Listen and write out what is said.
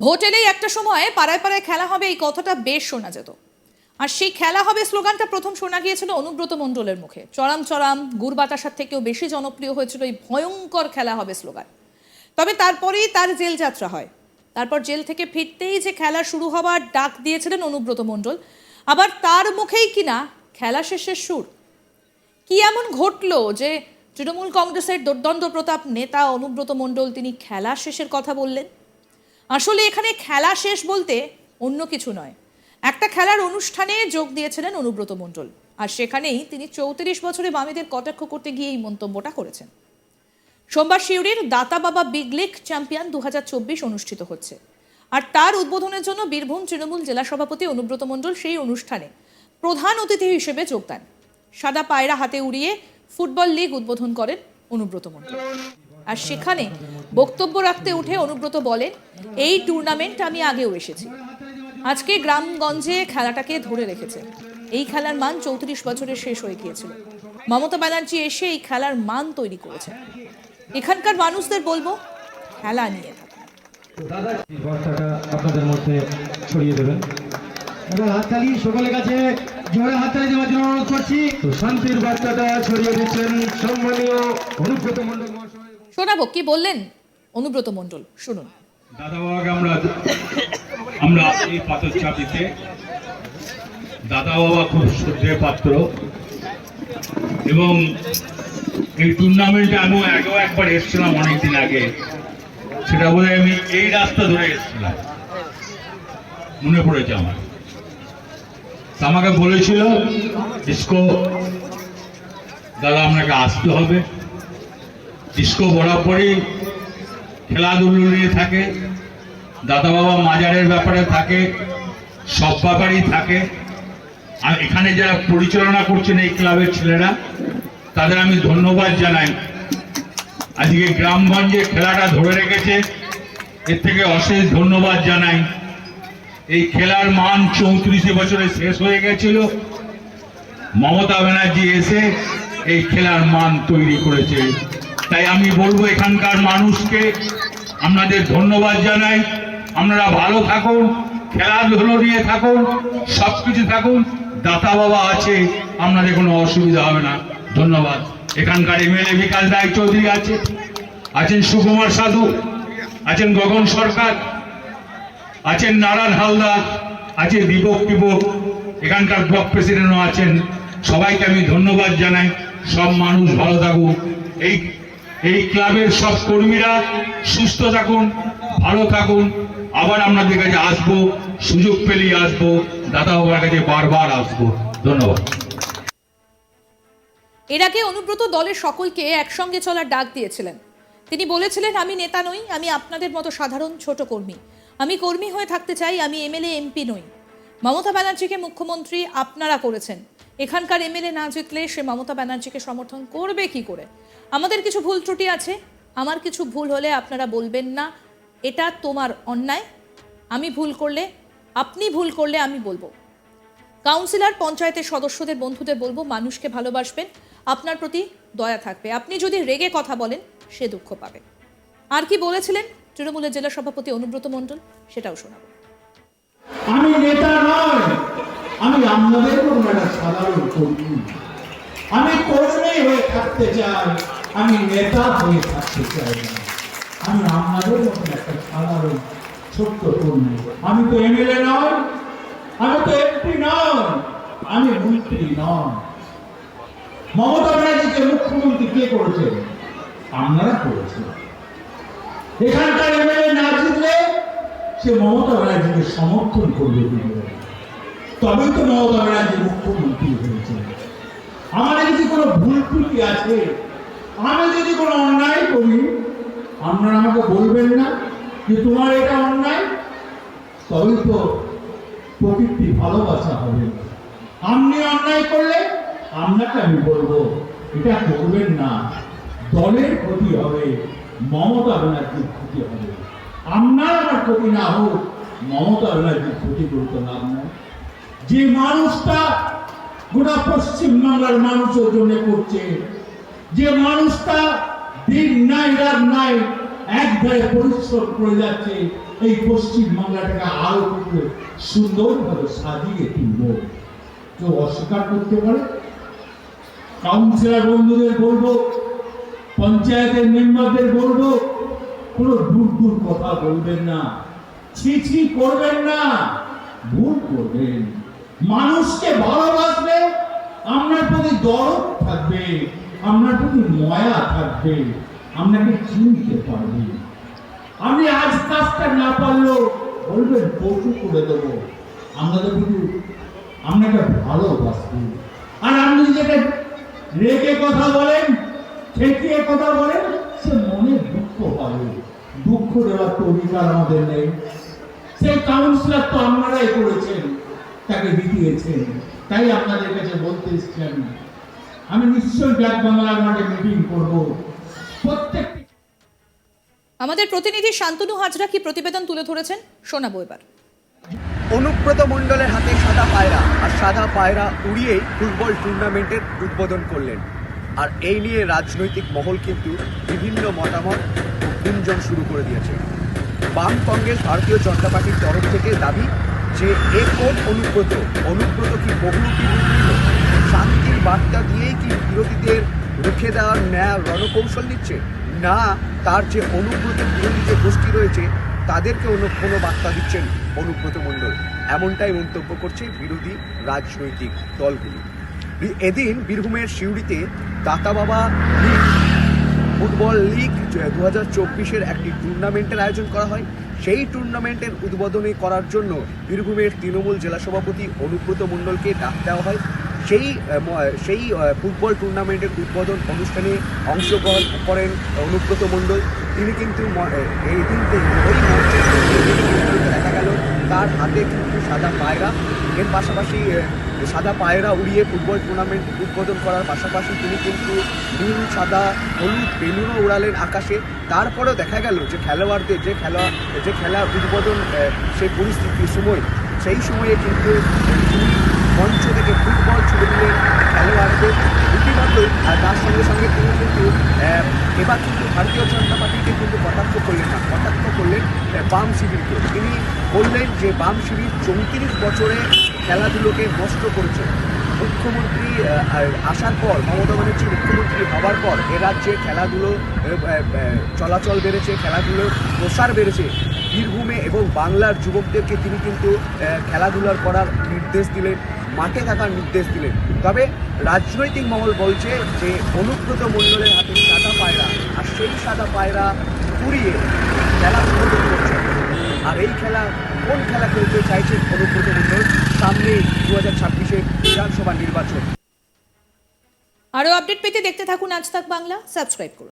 Vote এলেই একটা সময় পাড়ায় পাড়ায় খেলা হবে এই কথাটা বেশ শোনা যেত। আর সেই খেলা হবে স্লোগানটা প্রথম শোনা গিয়েছিল অনুব্রত মণ্ডলের মুখে। চড়াম চড়াম গুড় বাতাসার থেকেও বেশি জনপ্রিয় হয়েছিল এই ভয়ঙ্কর খেলা হবে স্লোগান। তবে তারপরেই তার জেল যাত্রা হয়। তারপর জেল থেকে ফিরতেই যে খেলা শুরু হবার ডাক দিয়েছিলেন অনুব্রত মণ্ডল, আবার তার মুখেই কিনা খেলা শেষের সুর। কি এমন ঘটলো যে তৃণমূল কংগ্রেসের দুর্দণ্ড প্রতাপ নেতা অনুব্রত মণ্ডল তিনি খেলা শেষের কথা বললেন? আসলে এখানে খেলা শেষ বলতে অন্য কিছু নয়, একটা খেলার অনুষ্ঠানে যোগ দিয়েছিলেন অনুব্রত মণ্ডল, আর সেখানেই তিনি 34 বছরে বামেদের কটাক্ষ করতে গিয়ে এই মন্তব্যটা করেছেন। সোমবার সিউড়ির দাতা বাবা বিগ লিগ চ্যাম্পিয়ন 2024 অনুষ্ঠিত হচ্ছে, আর তার উদ্বোধনের জন্য বীরভূম তৃণমূল জেলা সভাপতি অনুব্রত মণ্ডল সেই অনুষ্ঠানে প্রধান অতিথি হিসেবে যোগ দেন। সাদা পায়রা হাতে উড়িয়ে ফুটবল লিগ উদ্বোধন করেন অনুব্রত মণ্ডল। আর সেখানে বক্তব্য রাখতে উঠে অনুব্রত বলেন, এই টুর্নামেন্ট আমি আগেও এসেছি, আজকে গ্রামগঞ্জে খেলাটাকে ধরে রেখেছে। এই খেলার মান 34 বছরে শেষ হয়ে গিয়েছিল। মমতা ব্যানার্জি এসে এই খেলার মান তৈরি করেছে। এখানকার মানুষদের বলবো, খেলা নিয়ে থাকুন। বার্তাটা আপনাদের মধ্যে ছড়িয়ে দেবেন। এবার হাততালি সকলের কাছে জোরে হাততালি দেওয়ার জন্য অনুরোধ করছি। তো শান্তির বার্তাটা ছড়িয়ে দিচ্ছেন সম্মানীয় অনুব্রত মণ্ডল মহাশয়। শোনাবো কি বললেন অনুব্রত মণ্ডল, শুনুন। দাদা বাবাকে আমরা এই পাথর চাপিতে দাদা বাবা খুব শ্রদ্ধেয় পাত্র, এবং এই টুর্নামেন্টে আমি আগেও একবার এসেছিলাম অনেকদিন আগে, সেটা বলে আমি এই রাস্তা ধরে এসেছিলাম, মনে পড়েছে আমার। আমাকে বলেছিল ডিস্কো দাদা আপনাকে আসতে হবে, ডিস্কো বরাবরই খেলাধুলো নিয়ে থাকে, দাদা বাবা মাজারের ব্যাপারে থাকে, সব ব্যাপারেই থাকে। আর এখানে যারা পরিচালনা করছেন এই ক্লাবের ছেলেরা, তাদের আমি ধন্যবাদ জানাই। আজকে গ্রামগঞ্জে খেলাটা ধরে রেখেছে, এর থেকে অশেষ ধন্যবাদ জানাই। এই খেলার মান 34 বছরে শেষ হয়ে গেছিল, মমতা ব্যানার্জি এসে এই খেলার মান তৈরি করেছে। তাই আমি বলবো এখানকার মানুষকে আপনাদের ধন্যবাদ জানাই। আপনারা ভালো থাকুন, খেলাধুলো নিয়ে থাকুন, সবকিছু থাকুন, দাতা বাবা আছে, আপনাদের কোনো অসুবিধা হবে না। ধন্যবাদ। এখানকার এমএলএ বিকাশ রায় চৌধুরী আছেন সুকুমার সাধু, আছেন গগন সরকার, আছেন নারায়ণ হালদার, আছে দীপক টিপক, এখানকার ব্লক প্রেসিডেন্টও আছেন। সবাইকে আমি ধন্যবাদ জানাই। সব মানুষ ভালো থাকুন, এই ক্লাবের সব কর্মীরা সুস্থ থাকুন, ভালো থাকুন। আবার আপনাদের কাছে আসবো, সুযোগ পেলেই আসবো, দাদা বাবার কাছে বারবার আসবো। ধন্যবাদ। এর আগে অনুব্রত দলের সকলকে একসঙ্গে চলার ডাক দিয়েছিলেন। তিনি বলেছিলেন, আমি নেতা নই, আমি আপনাদের মতো সাধারণ ছোট কর্মী, আমি কর্মী হয়ে থাকতে চাই, আমি এমএলএ এমপি নই। মমতা ব্যানার্জিকে মুখ্যমন্ত্রী আপনারা করেছেন, এখানকার এমএলএ না জিতলে সে মমতা ব্যানার্জিকে সমর্থন করবে কি করে? আমাদের কিছু ভুল ত্রুটি আছে, আমার কিছু ভুল হলে আপনারা বলবেন না এটা তোমার অন্যায়, আমি ভুল করলে, আপনি ভুল করলে আমি বলবো। কাউন্সিলর পঞ্চায়েতের সদস্যদের বন্ধুদের বলবো, মানুষকে ভালোবাসবেন, আপনার প্রতি দয়া থাকবে, আপনি যদি রেগে কথা বলেন সে দুঃখ পাবে। আর কি বলেছিলেন তৃণমূলের জেলা সভাপতি অনুব্রত মণ্ডল, সেটাও শোনাবো। আমি নেতা নয়, আমি আপনাদের মতো একটা সাধারণ কর্মী। আমি কর্মী হয়ে থাকতে চাই, আমি নেতা হয়ে থাকতে চাই না। আমি আপনাদের মতো একটা সাধারণ ছোট্ট কর্মী। আমি তো এমএলএ নয়, আমি তো এমপি নয়, আমি মন্ত্রী নয়। মমতা ব্যানার্জিকে মুখ্যমন্ত্রী কে করেছে? আপনারা করেছেন। এখানকার এমএলএ না জিতলে সে মমতা ব্যানার্জিকে সমর্থন করবে, তবেই তো মমতা ব্যানার্জি মুখ্যমন্ত্রী হয়েছে। আমাদের যদি কোনো ভুল ত্রুটি আছে, আমি যদি কোনো অন্যায় করি, আপনারা আমাকে বলবেন না যে তোমার এটা অন্যায়? তবেই তো প্রকৃতি ভালোবাসা হবে। আপনি অন্যায় করলে আপনাকে আমি বলবো এটা করবেন না, দলের ক্ষতি হবে, মমতা ব্যানার্জির ক্ষতি হবে। আপনার আমার ক্ষতি না হোক, মমতা ব্যানার্জির ক্ষতি করতে লাভ নাই। যে মানুষটা গোটা পশ্চিমবাংলার মানুষের জন্য করছে, যে মানুষটা দিন নাই রাত নাই একবারে পরিশ্রম করে যাচ্ছে, এই পশ্চিম বাংলাটাকে আরো একটু সুন্দরভাবে সাজিয়ে তুলব। কেউ অস্বীকার করতে পারে? কাউন্সিলর বন্ধুদের বলবো, পঞ্চায়েতের মেম্বারদের বলবো, কোনো দূর দূর কথা বলবেন না, ছি করবেন না, ভুল করবেন। মানুষকে ভালোবাসবে, আপনার প্রতি দরদ থাকবে, আপনার প্রতি ময়া থাকবে, আপনাকে চিনতে পারবে। আমি আজ কাজটা না পারলেও বলবেন পশু করে দেবো, আপনাদের কিন্তু আপনাকে ভালোবাসবে। আর আপনি যেটা রেগে কথা বলেন, ঠেকিয়ে কথা বলেন, সে মনে দুঃখ পাবে। দুঃখ দেওয়ার তো অধিকার আমাদের নেই। সেই কাউন্সিলর তো আপনারাই করেছেন, তাকে জিতিয়েছেন। তাই আপনাদের কাছে বলতে এসেছেন, আমি নিশ্চয়ই ব্ল্যাক বাংলার মাঠে মিটিং করবো। প্রত্যেকটি আমাদের প্রতিনিধি শান্তনু হাজরা কি প্রতিবেদন তুলে ধরেছেন শোনাবো এবার। অনুব্রত মণ্ডলের হাতে সাদা পায়রা, আর সাদা পায়রা উড়িয়েই ফুটবল টুর্নামেন্টের উদ্বোধন করলেন। আর এই নিয়ে রাজনৈতিক মহল কিন্তু বিভিন্ন মতামত ও গুঞ্জন শুরু করে দিয়েছে। বাম কংগ্রেস ভারতীয় জনতা পার্টির তরফ থেকে দাবি যে এ কোন অনুব্রত কি বহুরূপী রূপ নিল? শান্তির বার্তা দিয়েই কি বিরোধীদের রুখে দেওয়ার ন্যায় রণকৌশল নিচ্ছে, না তার যে অনুব্রতের বিরোধী যে গোষ্ঠী রয়েছে তাদেরকে কোনো বার্তা দিচ্ছেন অনুব্রত মণ্ডল? এমনটাই মন্তব্য করছে বিরোধী রাজনৈতিক দলগুলি। এদিন বীরভূমের সিউড়িতে দাতা বাবা লীগ ফুটবল লিগ 2024-এর একটি টুর্নামেন্টের আয়োজন করা হয়। সেই টুর্নামেন্টের উদ্বোধনী করার জন্য বীরভূমের তৃণমূল জেলা সভাপতি অনুব্রত মণ্ডলকে ডাক দেওয়া হয়। সেই ফুটবল টুর্নামেন্টের উদ্বোধন অনুষ্ঠানে অংশগ্রহণ করেন অনুব্রত মণ্ডল। তিনি কিন্তু এই দিন ওই মঞ্চে দেখা গেল তার হাতে কিন্তু সাদা পায়রা, এর পাশাপাশি সাদা পায়রা উড়িয়ে ফুটবল টুর্নামেন্ট উদ্বোধন করার পাশাপাশি তিনি কিন্তু নীল সাদা হলুদ বেলুনও উড়ালেন আকাশে। তারপরেও দেখা গেল যে খেলোয়াড়দের যে খেলা উদ্বোধন সেই পরিস্থিতির সময়, সেই সময়ে কিন্তু মঞ্চ থেকে ফুটবল ছুড়ে দিলেন খেলোয়াড়দের রীতিমতোই। আর তার সঙ্গে সঙ্গে তিনি কিন্তু এবার কিন্তু ভারতীয় জনতা পার্টিকে কিন্তু কটাক্ষ করলেন বাম শিবিরকে। তিনি বললেন যে বাম শিবির 34 বছরে খেলাধুলোকে নষ্ট করেছে। মুখ্যমন্ত্রী আসার পর, মমতা ব্যানার্জি মুখ্যমন্ত্রী হওয়ার পর এ রাজ্যে খেলাধুলো চলাচল বেড়েছে, খেলাধুলোর প্রসার বেড়েছে। বীরভূমে এবং বাংলার যুবকদেরকে তিনি কিন্তু খেলাধুলার করার নির্দেশ দিলেন, মাঠে থাকার নির্দেশ দিলেন। তবে রাজনৈতিক মহল বলছে যে অনুব্রত মণ্ডলের হাতে সাদা পায়রা, আর সেই সাদা পায়রা উড়িয়ে খেলা উদ্বোধন করছে। আর এই খেলা কোন খেলা খেলতে চাইছেন অনুব্রত মণ্ডল? সামনে 2026-এ বিধানসভা নির্বাচন। আরও আপডেট পেতে দেখতে থাকুন আজ তাক বাংলা, সাবস্ক্রাইব করুন।